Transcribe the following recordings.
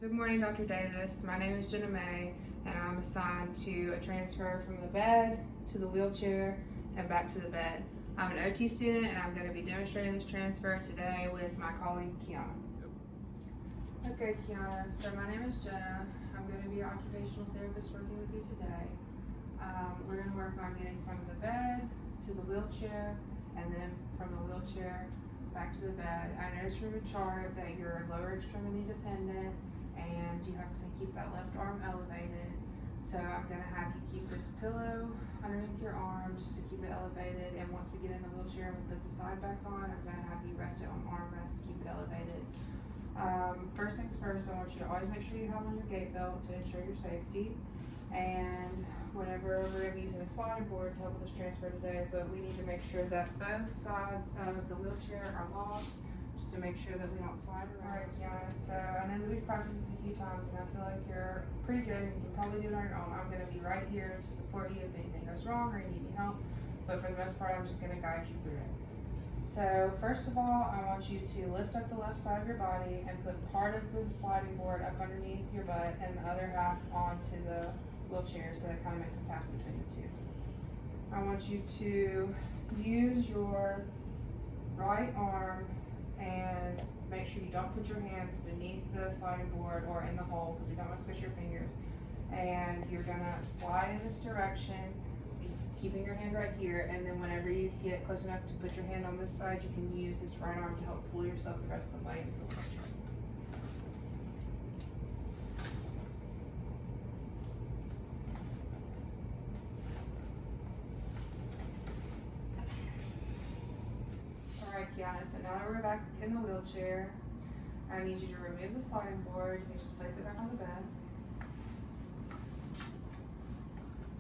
Good morning, Dr. Davis. My name is JeNa, and I'm assigned to a transfer from the bed to the wheelchair and back to the bed. I'm an OT student, and I'm going to be demonstrating this transfer today with my colleague, Kiana. Okay, Kiana, so my name is JeNa. I'm going to be your occupational therapist working with you today. We're going to work on getting from the bed to the wheelchair, and then from the wheelchair back to the bed. I noticed from your chart that you're lower extremity dependent, and you have to keep that left arm elevated. So I'm going to have you keep this pillow underneath your arm just to keep it elevated, and once we get in the wheelchair and we put the side back on, I'm going to have you rest it on arm rest to keep it elevated. First things first, I want you to always make sure you have on your gait belt to ensure your safety. And whenever we're going to be using a sliding board to help with this transfer today, but we need to make sure that both sides of the wheelchair are locked, just to make sure that we don't slide around. Alright, Kiana, so I know that we've practiced this a few times, and I feel like you're pretty good and you can probably do it on your own. I'm going to be right here to support you if anything goes wrong or you need any help, but for the most part, I'm just going to guide you through it. So first of all, I want you to lift up the left side of your body and put part of the sliding board up underneath your butt and the other half onto the wheelchair, so that kind of makes a path between the two. I want you to use your right arm and make sure you don't put your hands beneath the sliding board or in the hole, because we don't want to squish your fingers. And you're gonna slide in this direction, keeping your hand right here, and then whenever you get close enough to put your hand on this side, you can use this right arm to help pull yourself the rest of the way into the wheelchair. Alright, Kiana, so now that we're back in the wheelchair, I need you to remove the sliding board. You can just place it back on the bed.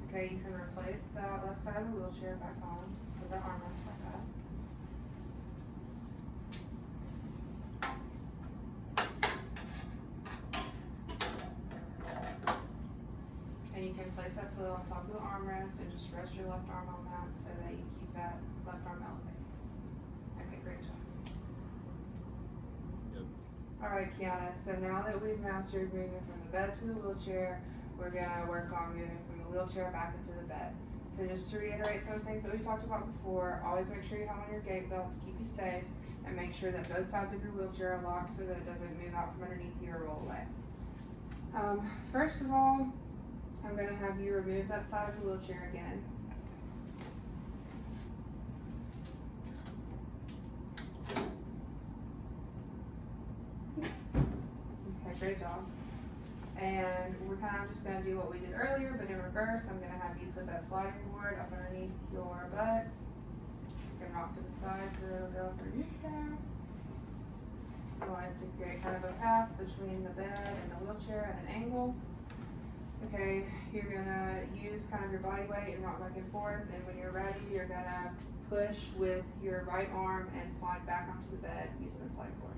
Okay, you can replace that left side of the wheelchair back on with the armrest like that. And you can place that pillow on top of the armrest and just rest your left arm on that so that you keep that left arm elevated. Okay, great job. Yep. Alright, Kiana, so now that we've mastered moving from the bed to the wheelchair, we're gonna work on moving from the wheelchair back into the bed. So just to reiterate some things that we talked about before, always make sure you have on your gait belt to keep you safe, and make sure that both sides of your wheelchair are locked so that it doesn't move out from underneath you or roll away. First of all, I'm gonna have you remove that side of the wheelchair again. Okay, great job. And we're kind of just going to do what we did earlier, but in reverse. I'm going to have you put that sliding board up underneath your butt. You can rock to the side so it'll go underneath there. I want it to create kind of a path between the bed and the wheelchair at an angle. Okay, you're going to use kind of your body weight and rock back and forth, and when you're ready, you're going to push with your right arm and slide back onto the bed using the sliding board.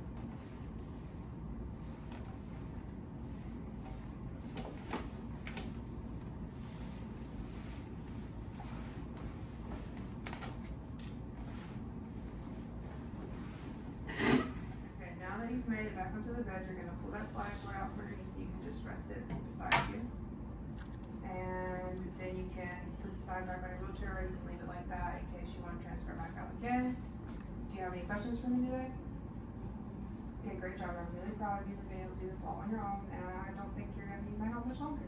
You've made it back onto the bed, you're going to pull that sliding board out from underneath. You can just rest it beside you, and then you can put the side back on your wheelchair, or you can leave it like that in case you want to transfer back out again. Do you have any questions for me today? Okay, great job. I'm really proud of you for being able to do this all on your own, and I don't think you're going to need my help much longer.